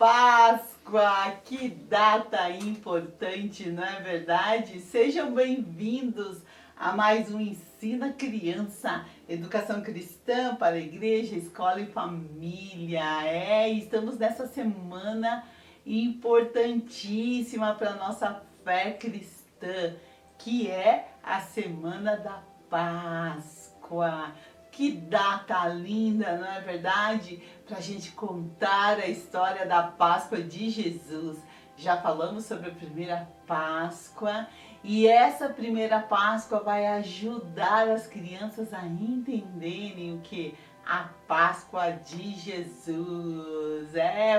Páscoa, que data importante, não é verdade? Sejam bem-vindos a mais um Ensina Criança, Educação Cristã para a Igreja, Escola e Família. Estamos nessa semana importantíssima para a nossa fé cristã, que é a Semana da Páscoa. Que data linda, não é verdade? Para a gente contar a história da Páscoa de Jesus. Já falamos sobre a primeira Páscoa e essa primeira Páscoa vai ajudar as crianças a entenderem o que? A Páscoa de Jesus.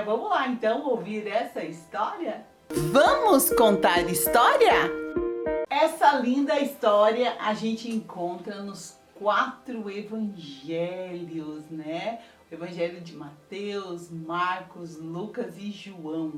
Vamos lá então ouvir essa história? Vamos contar história? Essa linda história a gente encontra nos 4 evangelhos, né? O evangelho de Mateus, Marcos, Lucas e João.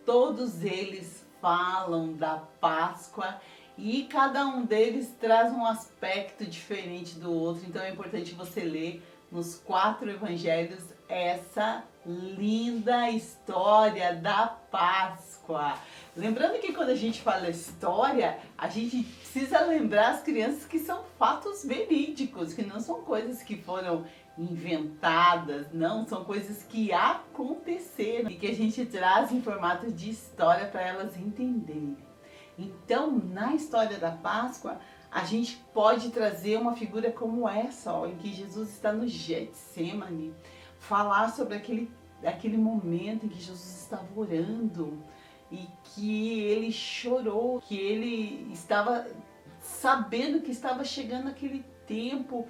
Todos eles falam da Páscoa e cada um deles traz um aspecto diferente do outro. Então é importante você ler nos 4 evangelhos essa linda história da Páscoa. Lembrando que quando a gente fala história, a gente precisa lembrar as crianças que são fatos verídicos, que não são coisas que foram inventadas, não, são coisas que aconteceram e que a gente traz em formato de história para elas entenderem. Então, na história da Páscoa, a gente pode trazer uma figura como essa, em que Jesus está no Getsemane, falar sobre aquele momento em que Jesus estava orando e que ele chorou, que ele estava sabendo que estava chegando aquele tempo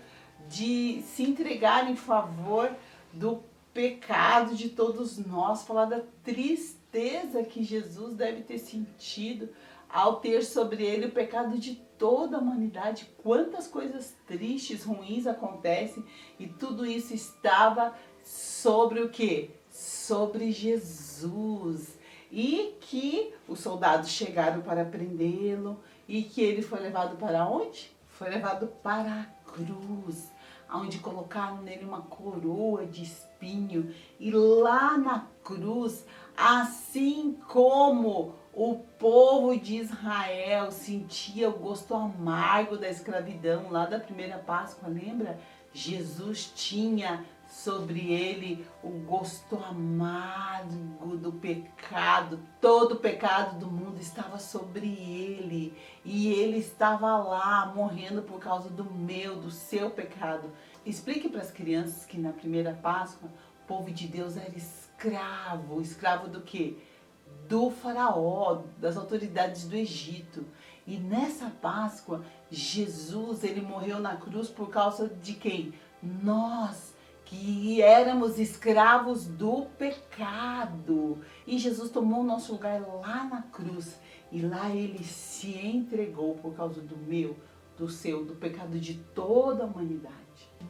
de se entregar em favor do pecado de todos nós, falar da tristeza que Jesus deve ter sentido ao ter sobre ele o pecado de toda a humanidade. Quantas coisas tristes, ruins acontecem e tudo isso estava sobre o quê? Sobre Jesus. E que os soldados chegaram para prendê-lo e que ele foi levado para onde? Foi levado para a cruz, onde colocaram nele uma coroa de espinho. E lá na cruz, assim como o povo de Israel sentia o gosto amargo da escravidão lá da primeira Páscoa, lembra? Jesus tinha sobre ele o gosto amargo do pecado. Todo o pecado do mundo estava sobre ele. E ele estava lá morrendo por causa do meu, do seu pecado. Explique para as crianças que na primeira Páscoa o povo de Deus era escravo. Escravo do quê? Do faraó, das autoridades do Egito. E nessa Páscoa, Jesus, ele morreu na cruz por causa de quem? Nós, que éramos escravos do pecado. E Jesus tomou o nosso lugar lá na cruz. E lá ele se entregou por causa do meu, do seu, do pecado de toda a humanidade.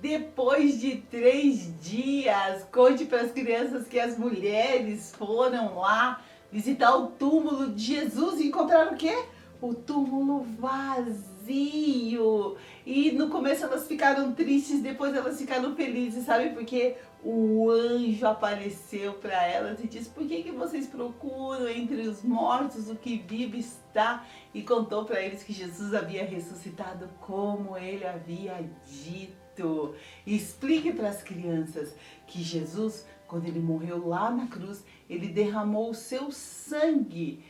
Depois de 3 dias, conte para as crianças que as mulheres foram lá visitar o túmulo de Jesus e encontraram o quê? O túmulo vazio. E no começo elas ficaram tristes, depois elas ficaram felizes, sabe? Porque o anjo apareceu para elas e disse: por que vocês procuram entre os mortos o que vivo está? E contou para eles que Jesus havia ressuscitado como ele havia dito. Explique para as crianças que Jesus, quando ele morreu lá na cruz, ele derramou o seu sangue.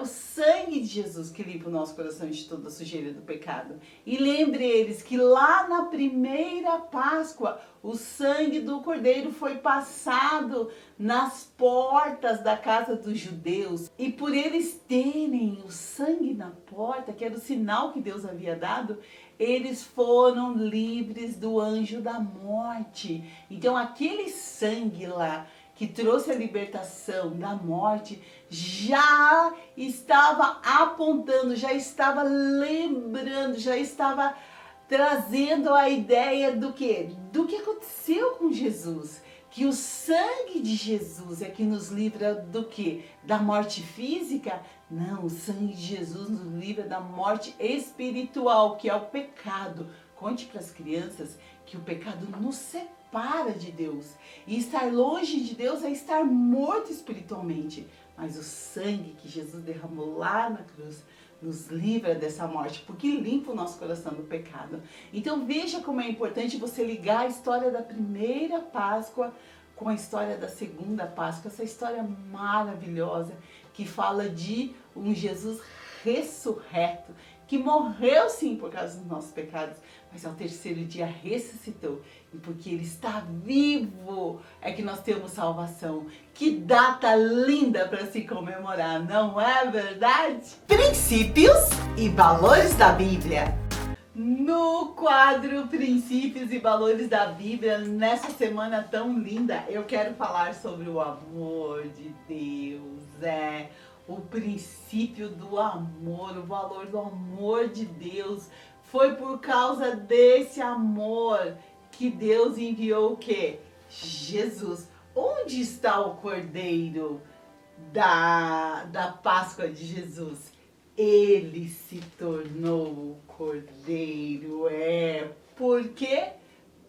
O sangue de Jesus que limpa o nosso coração de toda a sujeira do pecado. E lembre eles que lá na primeira Páscoa, o sangue do Cordeiro foi passado nas portas da casa dos judeus. E por eles terem o sangue na porta, que era o sinal que Deus havia dado, eles foram livres do anjo da morte. Então aquele sangue lá, que trouxe a libertação da morte, já estava apontando, já estava lembrando, já estava trazendo a ideia do quê? Do que aconteceu com Jesus. Que o sangue de Jesus é que nos livra do quê? Da morte física? Não, o sangue de Jesus nos livra da morte espiritual, que é o pecado. Conte para as crianças que o pecado nos separa separa de Deus. E estar longe de Deus é estar morto espiritualmente. Mas o sangue que Jesus derramou lá na cruz nos livra dessa morte, porque limpa o nosso coração do pecado. Então veja como é importante você ligar a história da primeira Páscoa com a história da segunda Páscoa, essa história maravilhosa que fala de um Jesus ressurreto, que morreu sim por causa dos nossos pecados, mas ao terceiro dia ressuscitou. E porque Ele está vivo é que nós temos salvação. Que data linda para se comemorar, não é verdade? Princípios e valores da Bíblia. No quadro Princípios e Valores da Bíblia, nessa semana tão linda, eu quero falar sobre o amor de Deus. O princípio do amor, o valor do amor de Deus. Foi por causa desse amor que Deus enviou o quê? Jesus. Onde está o cordeiro da Páscoa de Jesus? Ele se tornou o cordeiro. Por quê?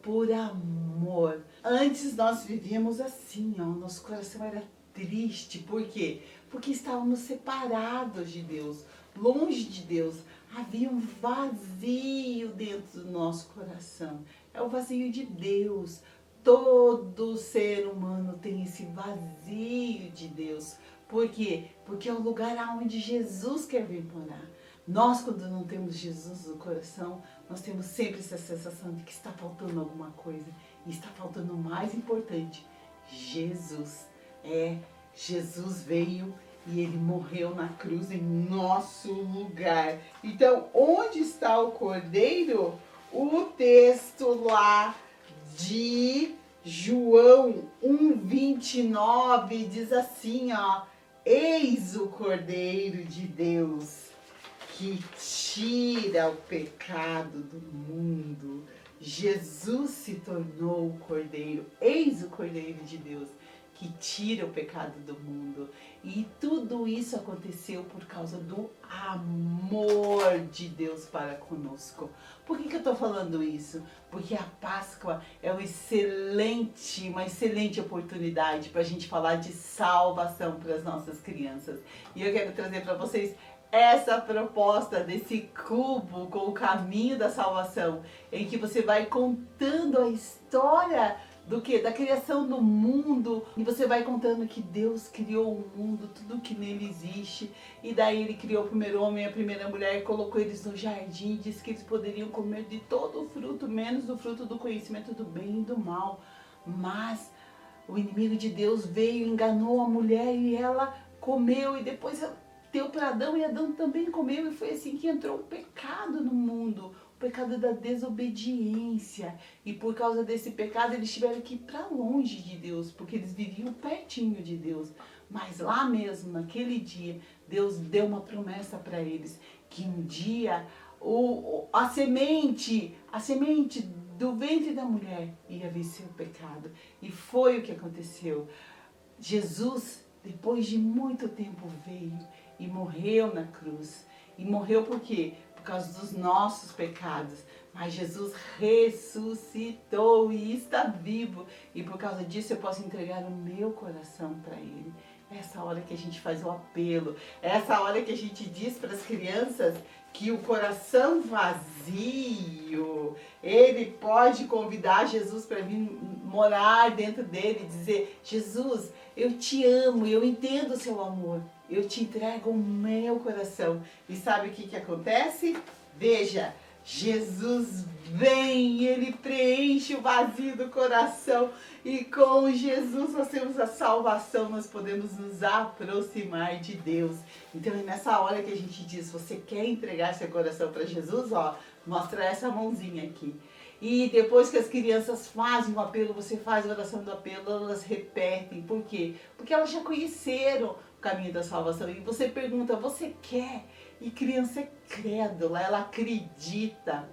Por amor. Antes nós vivíamos assim, nosso coração era triste. Por quê? Porque estávamos separados de Deus, longe de Deus. Havia um vazio dentro do nosso coração. É o vazio de Deus. Todo ser humano tem esse vazio de Deus. Por quê? Porque é o lugar aonde Jesus quer vir morar. Nós, quando não temos Jesus no coração, nós temos sempre essa sensação de que está faltando alguma coisa. E está faltando o mais importante, Jesus. Jesus veio e Ele morreu na cruz em nosso lugar. Então, onde está o cordeiro? O texto lá de João 1:29 diz assim, eis o Cordeiro de Deus que tira o pecado do mundo. Jesus se tornou o Cordeiro, eis o Cordeiro de Deus que tira o pecado do mundo. E tudo isso aconteceu por causa do amor de Deus para conosco. Por que eu estou falando isso? Porque a Páscoa é uma excelente oportunidade para a gente falar de salvação para as nossas crianças. E eu quero trazer para vocês essa proposta desse cubo com o caminho da salvação, em que você vai contando a história do que? Da criação do mundo. E você vai contando que Deus criou o mundo, tudo que nele existe. E daí Ele criou o primeiro homem e a primeira mulher, colocou eles no jardim, disse que eles poderiam comer de todo o fruto, menos do fruto do conhecimento do bem e do mal. Mas o inimigo de Deus veio, enganou a mulher e ela comeu. E depois deu para Adão e Adão também comeu. E foi assim que entrou o pecado no mundo. O pecado da desobediência. E por causa desse pecado eles tiveram que ir para longe de Deus, porque eles viviam pertinho de Deus. Mas lá mesmo, naquele dia, Deus deu uma promessa para eles, que um dia a semente do ventre da mulher ia vencer o pecado. E foi o que aconteceu. Jesus, depois de muito tempo, veio e morreu na cruz. E morreu por quê? Por causa dos nossos pecados. Mas Jesus ressuscitou e está vivo. E por causa disso eu posso entregar o meu coração para Ele. Essa hora que a gente faz o apelo. Essa hora que a gente diz para as crianças que o coração vazio, ele pode convidar Jesus para vir morar dentro dele e dizer: Jesus, eu te amo, eu entendo o seu amor. Eu te entrego o meu coração. E sabe o que acontece? Veja, Jesus vem, Ele preenche o vazio do coração. E com Jesus nós temos a salvação, nós podemos nos aproximar de Deus. Então é nessa hora que a gente diz: você quer entregar seu coração para Jesus? Mostra essa mãozinha aqui. E depois que as crianças fazem o apelo, você faz a oração do apelo, elas repetem. Por quê? Porque elas já conheceram o caminho da salvação. E você pergunta: você quer? E criança é crédula, ela acredita.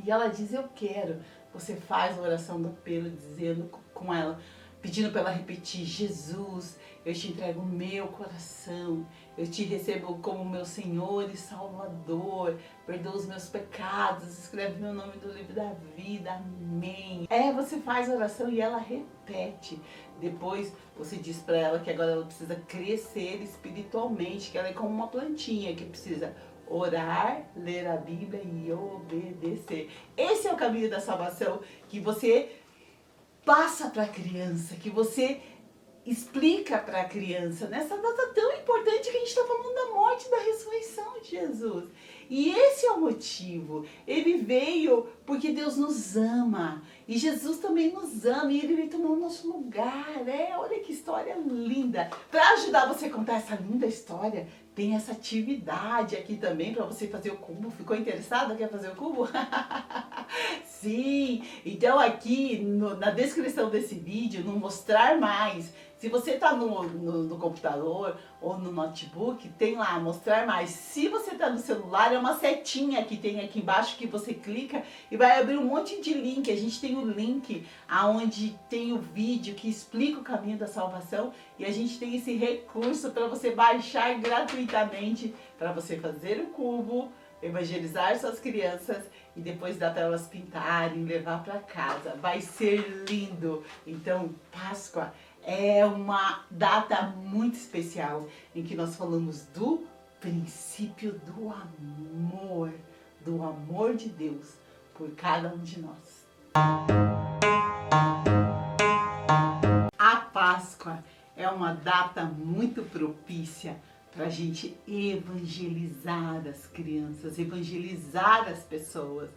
E ela diz: eu quero. Você faz a oração do apelo dizendo com ela: pedindo para ela repetir: Jesus, eu te entrego o meu coração, eu te recebo como meu Senhor e Salvador, perdoa os meus pecados, escreve meu nome no livro da vida, amém. Você faz a oração e ela repete. Depois você diz para ela que agora ela precisa crescer espiritualmente, que ela é como uma plantinha que precisa orar, ler a Bíblia e obedecer. Esse é o caminho da salvação que você passa para a criança, que você explica para a criança nessa data tão importante que a gente está falando da morte e da ressurreição de Jesus. E esse é o motivo. Ele veio porque Deus nos ama. E Jesus também nos ama. E Ele veio tomar o nosso lugar. Olha que história linda. Para ajudar você a contar essa linda história, tem essa atividade aqui também para você fazer o cubo. Ficou interessado? Quer fazer o cubo? Sim! Então aqui na descrição desse vídeo, no mostrar mais, se você está no computador ou no notebook, tem lá mostrar mais. Se você está no celular, é uma setinha que tem aqui embaixo que você clica e vai abrir um monte de link. A gente tem o link aonde tem o vídeo que explica o caminho da salvação e a gente tem esse recurso para você baixar gratuitamente para você fazer o cubo, evangelizar suas crianças e depois dar para elas pintarem, levar para casa. Vai ser lindo. Então, Páscoa é uma data muito especial em que nós falamos do princípio do amor de Deus por cada um de nós. A Páscoa é uma data muito propícia para a gente evangelizar as crianças, evangelizar as pessoas,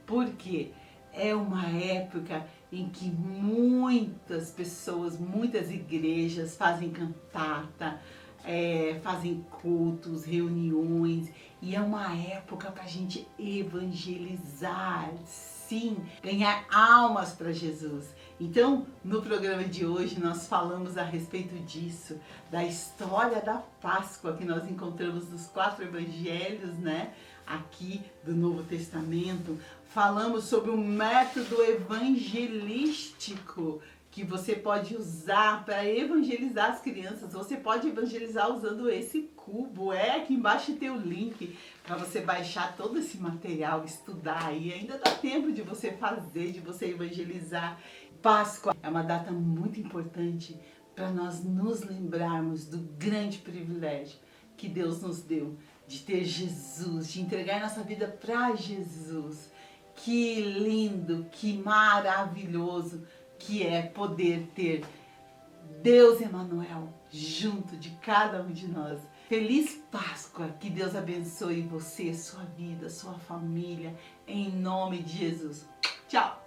porque é uma época em que muitas pessoas, muitas igrejas fazem cantata, fazem cultos, reuniões, e é uma época para a gente evangelizar, sim, ganhar almas para Jesus. Então, no programa de hoje, nós falamos a respeito disso, da história da Páscoa que nós encontramos nos 4 evangelhos, né? Aqui do Novo Testamento. Falamos sobre um método evangelístico que você pode usar para evangelizar as crianças. Você pode evangelizar usando esse cubo. Aqui embaixo tem o link para você baixar todo esse material, estudar. E ainda dá tempo de você fazer, de você evangelizar. Páscoa é uma data muito importante para nós nos lembrarmos do grande privilégio que Deus nos deu de ter Jesus, de entregar nossa vida para Jesus. Que lindo, que maravilhoso que é poder ter Deus Emanuel junto de cada um de nós. Feliz Páscoa, que Deus abençoe você, sua vida, sua família, em nome de Jesus. Tchau!